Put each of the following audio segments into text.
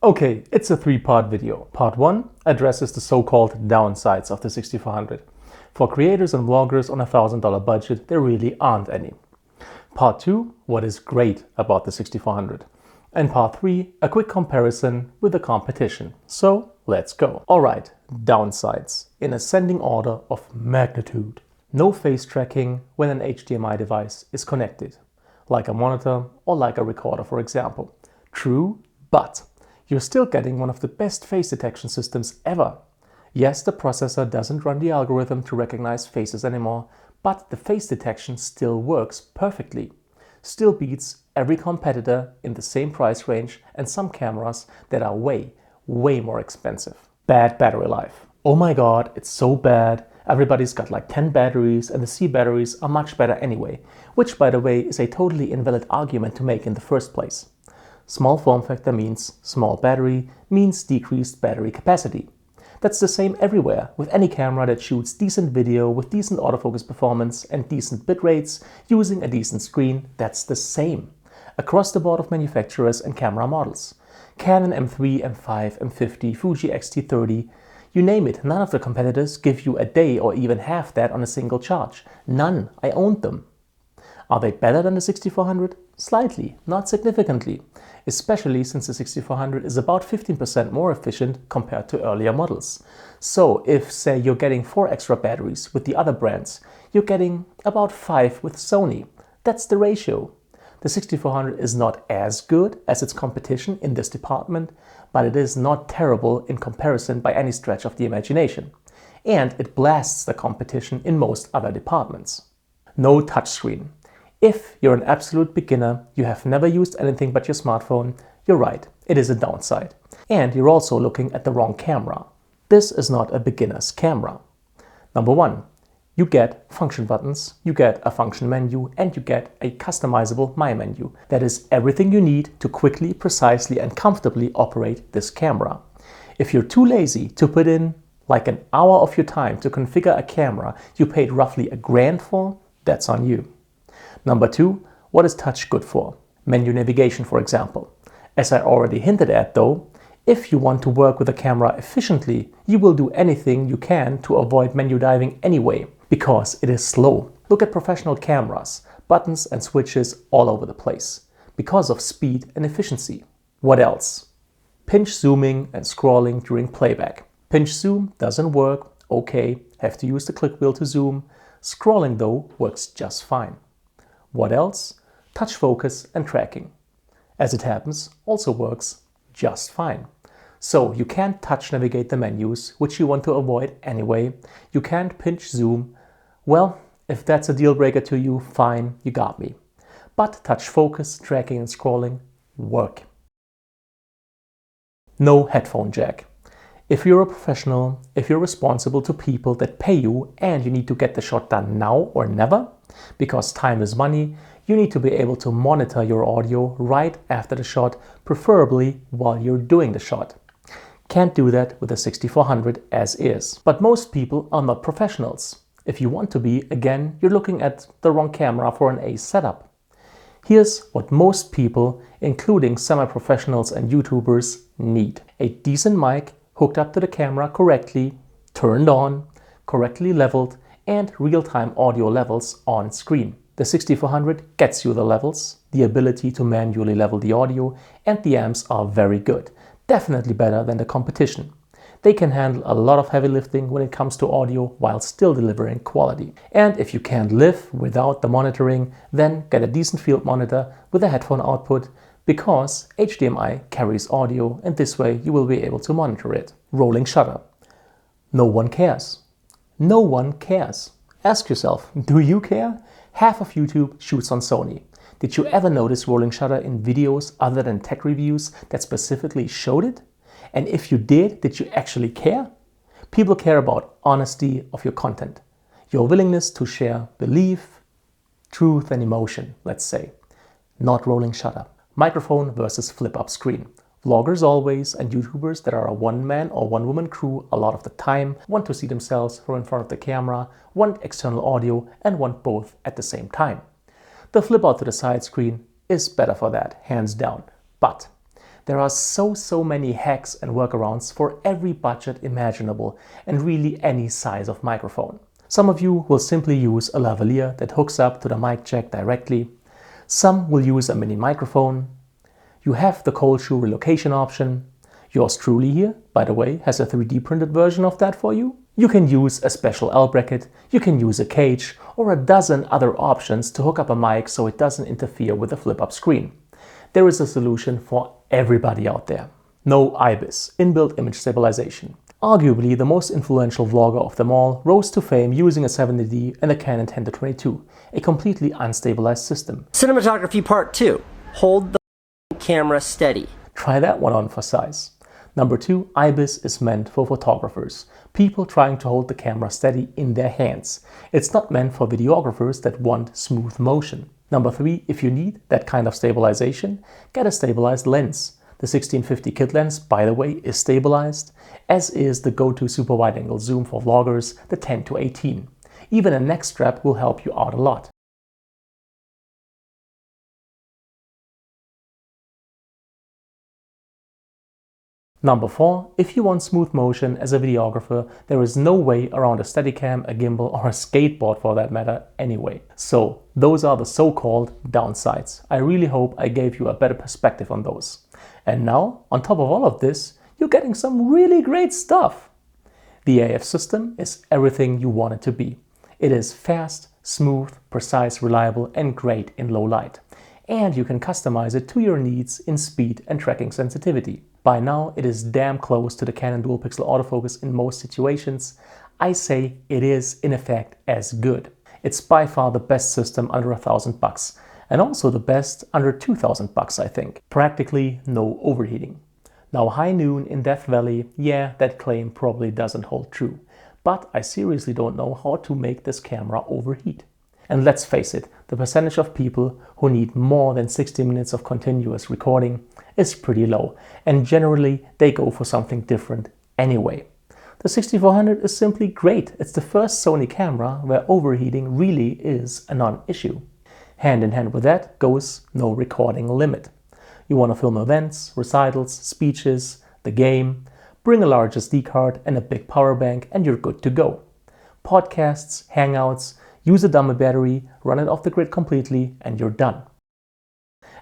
Okay, it's a three-part video. Part 1 addresses the so-called downsides of the 6400. For creators and vloggers on a $1,000 budget, there really aren't any. Part 2, what is great about the 6400. And Part 3, a quick comparison with the competition. So, let's go. Alright, downsides, in ascending order of magnitude. No face tracking when an HDMI device is connected, like a monitor or like a recorder, for example. True, but you're still getting one of the best face detection systems ever. Yes, the processor doesn't run the algorithm to recognize faces anymore, but the face detection still works perfectly. Still beats every competitor in the same price range and some cameras that are way more expensive. Bad battery life. Oh my god, it's so bad. Everybody's got like 10 batteries and the C batteries are much better anyway, which by the way is a totally invalid argument to make in the first place. Small form factor means small battery, means decreased battery capacity. That's the same everywhere with any camera that shoots decent video with decent autofocus performance and decent bit rates using a decent screen. That's the same across the board of manufacturers and camera models. Canon M3, M5, M50, Fuji X-T30, you name it, none of the competitors give you a day or even half that on a single charge. None. I owned them. Are they better than the 6400? Slightly, not significantly, especially since the 6400 is about 15% more efficient compared to earlier models. So if, say, you're getting 4 extra batteries with the other brands, you're getting about 5 with Sony. That's the ratio. The 6400 is not as good as its competition in this department, but it is not terrible in comparison by any stretch of the imagination. And it blasts the competition in most other departments. No touchscreen. If you're an absolute beginner, you have never used anything but your smartphone, you're right, it is a downside. And you're also looking at the wrong camera. This is not a beginner's camera. Number 1, you get function buttons, you get a function menu, and you get a customizable My menu. That is everything you need to quickly, precisely, and comfortably operate this camera. If you're too lazy to put in like an hour of your time to configure a camera you paid roughly $1,000 for, that's on you. Number 2, what is touch good for? Menu navigation, for example. As I already hinted at though, if you want to work with a camera efficiently, you will do anything you can to avoid menu diving anyway, because it is slow. Look at professional cameras, buttons and switches all over the place, because of speed and efficiency. What else? Pinch zooming and scrolling during playback. Pinch zoom doesn't work, okay, have to use the click wheel to zoom. Scrolling though works just fine. What else? Touch focus and tracking. As it happens, also works just fine. So you can't touch navigate the menus, which you want to avoid anyway. You can't pinch zoom. Well, if that's a deal breaker to you, fine, you got me. But touch focus, tracking and scrolling work. No headphone jack. If you're a professional, if you're responsible to people that pay you and you need to get the shot done now or never, because time is money, you need to be able to monitor your audio right after the shot, preferably while you're doing the shot. Can't do that with a 6400 as is. But most people are not professionals. If you want to be, again, you're looking at the wrong camera for an ace setup. Here's what most people, including semi-professionals and YouTubers, need. A decent mic hooked up to the camera correctly, turned on, correctly leveled, and real-time audio levels on screen. The 6400 gets you the levels, the ability to manually level the audio, and the amps are very good. Definitely better than the competition. They can handle a lot of heavy lifting when it comes to audio while still delivering quality. And if you can't live without the monitoring, then get a decent field monitor with a headphone output, because HDMI carries audio and this way you will be able to monitor it. Rolling shutter. No one cares. No one cares. Ask yourself, do you care? Half of YouTube shoots on Sony. Did you ever notice rolling shutter in videos other than tech reviews that specifically showed it? And if you did you actually care? People care about honesty of your content, your willingness to share belief, truth and emotion, let's say. Not rolling shutter. Microphone versus flip-up screen. Vloggers always, and YouTubers that are a one-man or one-woman crew a lot of the time, want to see themselves from in front of the camera, want external audio, and want both at the same time. The flip out to the side screen is better for that, hands down. But There are so many hacks and workarounds for every budget imaginable and really any size of microphone. Some of you will simply use a lavalier that hooks up to the mic jack directly. Some will use a mini microphone. You have the cold shoe relocation option. Yours truly here, by the way, has a 3D printed version of that for you. You can use a special L bracket, you can use a cage, or a dozen other options to hook up a mic so it doesn't interfere with the flip-up screen. There is a solution for everybody out there. No IBIS, inbuilt image stabilization. Arguably the most influential vlogger of them all rose to fame using a 70D and a Canon 10-22, a completely unstabilized system. Cinematography part 2. Hold the camera steady. Try that one on for size. Number 2, IBIS is meant for photographers, people trying to hold the camera steady in their hands. It's not meant for videographers that want smooth motion. Number 3, if you need that kind of stabilization, get a stabilized lens. The 1650 kit lens, by the way, is stabilized, as is the go-to super wide-angle zoom for vloggers, the 10-18. Even a neck strap will help you out a lot. Number 4, if you want smooth motion as a videographer, there is no way around a Steadicam, a gimbal, or a skateboard for that matter anyway. So those are the so-called downsides. I really hope I gave you a better perspective on those. And now, on top of all of this, you're getting some really great stuff. The AF system is everything you want it to be. It is fast, smooth, precise, reliable, and great in low light. And you can customize it to your needs in speed and tracking sensitivity. By now, it is damn close to the Canon dual pixel autofocus in most situations. I say it is, in effect, as good. It's by far the best system under $1,000, and also the best under $2,000, I think. Practically no overheating. Now, high noon in Death Valley, yeah, that claim probably doesn't hold true. But I seriously don't know how to make this camera overheat. And let's face it, the percentage of people who need more than 60 minutes of continuous recording is pretty low, and generally they go for something different anyway. The 6400 is simply great. It's the first Sony camera where overheating really is a non-issue. Hand in hand with that goes no recording limit. You want to film events, recitals, speeches, the game, bring a large SD card and a big power bank and you're good to go. Podcasts, hangouts, use a dummy battery, run it off the grid completely, and you're done.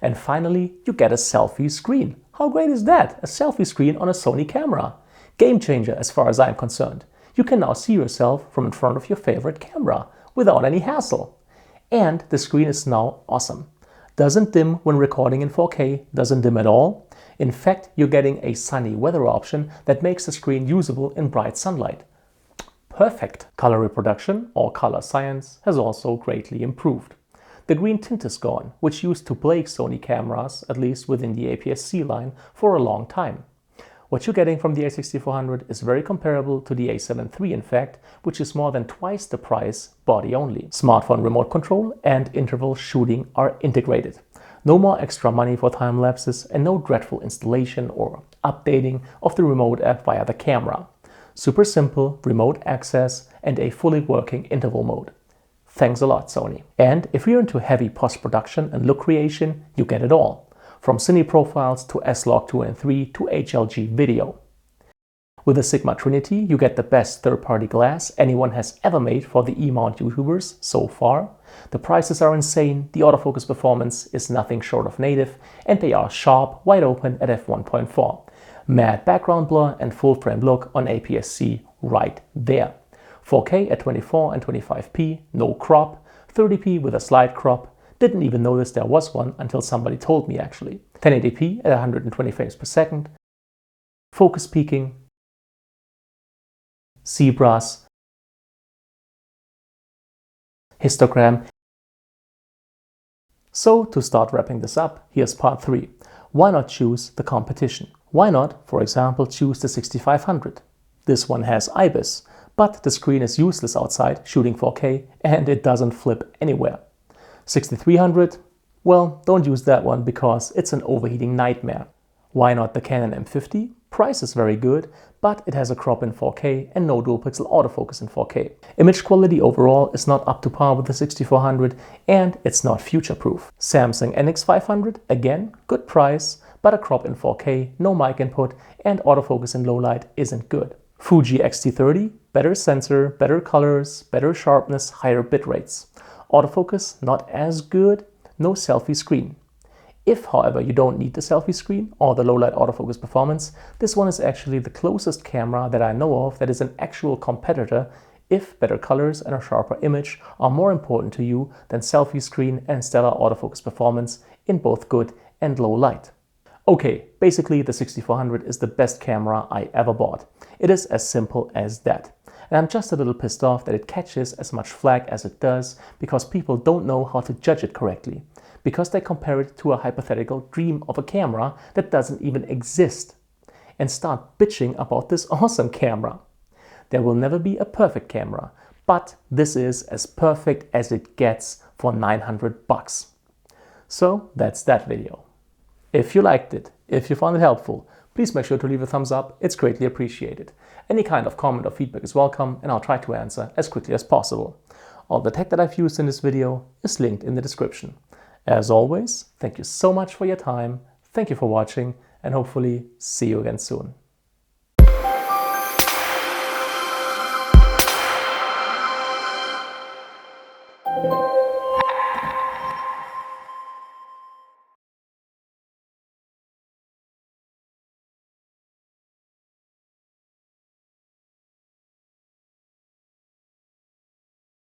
And finally, you get a selfie screen. How great is that? A selfie screen on a Sony camera. Game changer as far as I'm concerned. You can now see yourself from in front of your favorite camera without any hassle. And the screen is now awesome. Doesn't dim when recording in 4K, doesn't dim at all. In fact, you're getting a sunny weather option that makes the screen usable in bright sunlight. Perfect. Color reproduction, or color science, has also greatly improved. The green tint is gone, which used to plague Sony cameras, at least within the APS-C line, for a long time. What you're getting from the A6400 is very comparable to the A7 III in fact, which is more than twice the price, body only. Smartphone remote control and interval shooting are integrated. No more extra money for time lapses and no dreadful installation or updating of the remote app via the camera. Super simple remote access and a fully working interval mode. Thanks a lot, Sony. And if you're into heavy post-production and look creation, you get it all. From cine profiles to S-Log 2 and 3 to HLG video. With the Sigma Trinity, you get the best third-party glass anyone has ever made for the E-mount YouTubers so far. The prices are insane, the autofocus performance is nothing short of native, and they are sharp, wide open at f1.4. Matte background blur and full frame look on APS-C right there. 4K at 24 and 25p, no crop, 30p with a slight crop, didn't even notice there was one until somebody told me actually. 1080p at 120 frames per second, focus peaking, zebras, histogram. So to start wrapping this up, here's part 3. Why not choose the competition? Why not, for example, choose the 6500? This one has IBIS, but the screen is useless outside shooting 4K and it doesn't flip anywhere. 6300? Well, don't use that one because it's an overheating nightmare. Why not the Canon M50? Price is very good, but it has a crop in 4K and no dual pixel autofocus in 4K. Image quality overall is not up to par with the 6400 and it's not future-proof. Samsung NX500, again, good price, but a crop in 4K, no mic input, and autofocus in low light isn't good. Fuji X-T30, better sensor, better colors, better sharpness, higher bit rates. Autofocus, not as good, no selfie screen. If, however, you don't need the selfie screen or the low-light autofocus performance, this one is actually the closest camera that I know of that is an actual competitor if better colors and a sharper image are more important to you than selfie screen and stellar autofocus performance in both good and low light. Okay, basically the 6400 is the best camera I ever bought. It is as simple as that. And I'm just a little pissed off that it catches as much flack as it does because people don't know how to judge it correctly, because they compare it to a hypothetical dream of a camera that doesn't even exist and start bitching about this awesome camera. There will never be a perfect camera, but this is as perfect as it gets for 900 bucks. So that's that video. If you liked it, if you found it helpful, please make sure to leave a thumbs up, it's greatly appreciated. Any kind of comment or feedback is welcome and I'll try to answer as quickly as possible. All the tech that I've used in this video is linked in the description. As always, thank you so much for your time, thank you for watching, and hopefully see you again soon.